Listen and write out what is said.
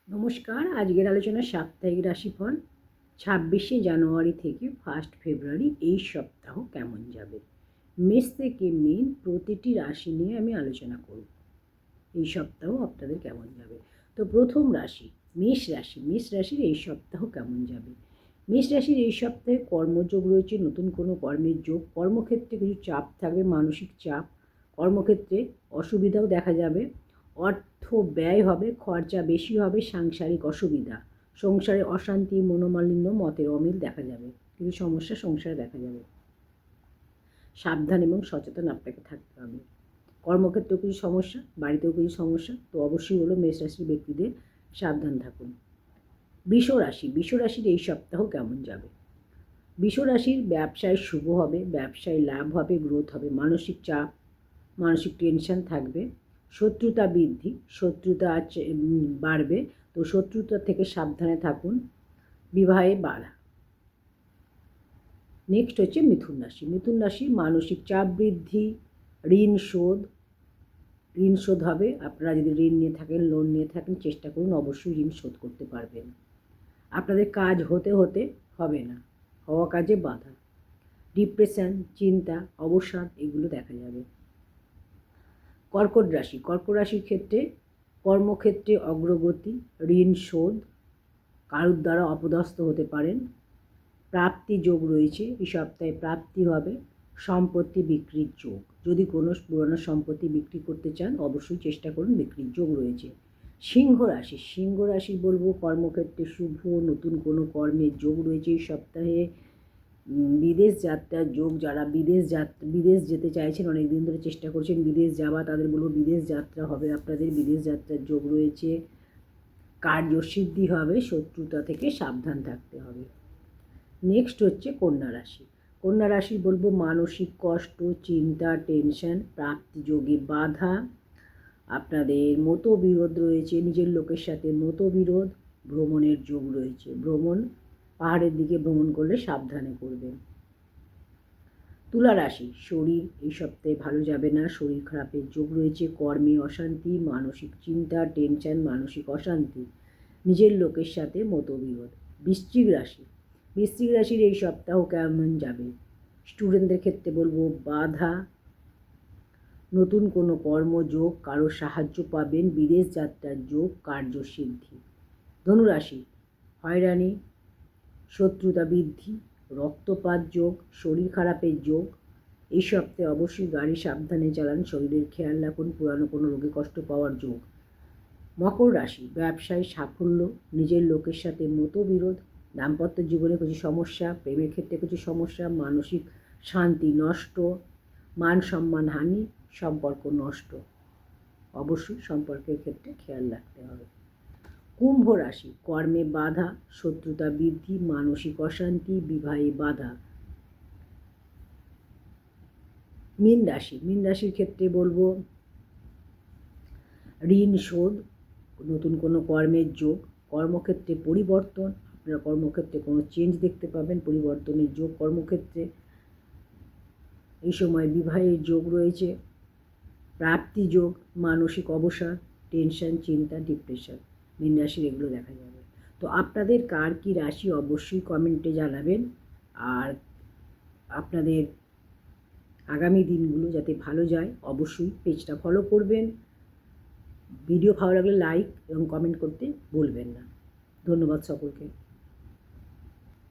নমস্কার। আজকের আলোচনা সাপ্তাহিক রাশিফল 26শে জানুয়ারি থেকে 1 ফেব্রুয়ারি এই সপ্তাহ কেমন যাবে। মেষ থেকে মীন প্রতিটি রাশি নিয়ে আমি আলোচনা করব। এই সপ্তাহ আপনাদের কেমন যাবে। তো প্রথম রাশি মেষ রাশি। মেষ রাশির এই সপ্তাহ কেমন যাবে। মেষ রাশির এই সপ্তাহে কর্মযোগ রয়েছে, নতুন কোনো কর্মের যোগ। কর্মক্ষেত্রে কিছু চাপ থাকবে, মানসিক চাপ। কর্মক্ষেত্রে অসুবিধাও দেখা যাবে। অর্থ ব্যয় হবে, খরচা বেশি হবে, সাংসারিক অসুবিধা, সংসারে অশান্তি, মনোমালিন্য, মতের অমিল দেখা যাবে। কিছু সমস্যা সংসারে দেখা যাবে। সাবধান এবং সচেতন আপনাকে থাকতে হবে। কর্মক্ষেত্রেও কিছু সমস্যা, বাড়িতেও কিছু সমস্যা, তো অবশ্যই হলো মেষ রাশির ব্যক্তিদের সাবধান থাকুন। বৃষ রাশি। বৃষ রাশির এই সপ্তাহ কেমন যাবে। বৃষ রাশির ব্যবসায় শুভ হবে, ব্যবসায় লাভ হবে, গ্রোথ হবে। মানসিক চাপ, মানসিক টেনশন থাকবে। শত্রুতা বৃদ্ধি, শত্রুতা বাড়বে, তো শত্রুতা থেকে সাবধানে থাকুন। বিবাহে বাধা। নেক্সট হচ্ছে মিথুন রাশি। মিথুন রাশি মানসিক চাপ বৃদ্ধি, ঋণ শোধ হবে। আপনারা যদি ঋণ নিয়ে থাকেন, লোন নিয়ে থাকেন, চেষ্টা করুন অবশ্যই ঋণ শোধ করতে পারবেন। আপনাদের কাজ হতে হবে না, হওয়া কাজে বাধা। ডিপ্রেশন, চিন্তা, অবসাদ এগুলো দেখা যাবে। কর্কট রাশি। কর্কট রাশির ক্ষেত্রে কর্মক্ষেত্রে অগ্রগতি, ঋণ শোধ, কারোর দ্বারা অপদস্থ হতে পারেন। প্রাপ্তি যোগ রয়েছে, এই সপ্তাহে প্রাপ্তি হবে। সম্পত্তি বিক্রির যোগ, যদি কোনো পুরনো সম্পত্তি বিক্রি করতে চান অবশ্যই চেষ্টা করুন, বিক্রির যোগ রয়েছে। সিংহ রাশি। সিংহ রাশি বলবো কর্মক্ষেত্রে শুভ, নতুন কোনো কর্মের যোগ রয়েছে এই সপ্তাহে। বিদেশ যাত্রার যোগ, যারা বিদেশ যেতে চাইছেন, অনেক দিন ধরে চেষ্টা করছেন বিদেশ যাওয়া, তাদের বলবো বিদেশ যাত্রা হবে আপনাদের। বিদেশ যাত্রার যোগ রয়েছে। কার্যসিদ্ধি হবে, শত্রুতা থেকে সাবধান থাকতে হবে। নেক্সট হচ্ছে কন্যা রাশি। কন্যা রাশি বলবো মানসিক কষ্ট, চিন্তা, টেনশন, প্রাপ্তি যোগে বাধা। আপনাদের মতবিরোধ রয়েছে, নিজের লোকের সাথে মতবিরোধ। ভ্রমণের যোগ রয়েছে, পাহাড়ের দিকে ভ্রমণ করলে সাবধানে করবেন। তুলা রাশি। শরীর এই সপ্তাহে ভালো যাবে না, শরীর খারাপের যোগ রয়েছে। কর্মে অশান্তি, মানসিক চিন্তা, টেনশন, মানসিক অশান্তি, নিজের লোকের সাথে মতবিরোধ। বৃশ্চিক রাশি। বৃশ্চিক রাশির এই সপ্তাহ কেমন যাবে। স্টুডেন্টদের ক্ষেত্রে বলবো বাধা, নতুন কোনো কর্মযোগ, কারো সাহায্য পাবেন, বিদেশ যাত্রার যোগ, কার্যসিদ্ধি। ধনুরাশি। হয়রানি, শত্রুতা বৃদ্ধি, রক্তপাত যোগ, শরীর খারাপের যোগ। এই সপ্তাহে অবশ্যই গাড়ি সাবধানে চালান, শরীরের খেয়াল রাখুন, পুরানো কোনো রোগে কষ্ট পাওয়ার যোগ। মকর রাশি। ব্যবসায় সাফল্য, নিজের লোকের সাথে মতবিরোধ, দাম্পত্য জীবনে কিছু সমস্যা, প্রেমের ক্ষেত্রে কিছু সমস্যা, মানসিক শান্তি নষ্ট, মান সম্মান হানি, সম্পর্ক নষ্ট। অবশ্যই সম্পর্কের ক্ষেত্রে খেয়াল রাখতে হবে। কুম্ভ রাশি। কর্মে বাধা, শত্রুতা বৃদ্ধি, মানসিক অশান্তি, বিবাহে বাধা। মীন রাশি। মীন রাশির ক্ষেত্রে বলবো ঋণ শোধ, নতুন কোনো কর্মের যোগ, কর্মক্ষেত্রে পরিবর্তন। আপনারা কর্মক্ষেত্রে কোনো চেঞ্জ দেখতে পাবেন, পরিবর্তনের যোগ কর্মক্ষেত্রে। এই সময় বিবাহের যোগ রয়েছে। প্রাপ্তি যোগ, মানসিক অবসাদ, টেনশন, চিন্তা, ডিপ্রেশন, মীন রাশির এগুলো দেখা যাবে। তো আপনাদের কার কী রাশি অবশ্যই কমেন্টে জানাবেন। আর আপনাদের আগামী দিনগুলো যাতে ভালো যায় অবশ্যই পেজটা ফলো করবেন। ভিডিও ভালো লাগলে লাইক এবং কমেন্ট করতে ভুলবেন না। ধন্যবাদ সকলকে।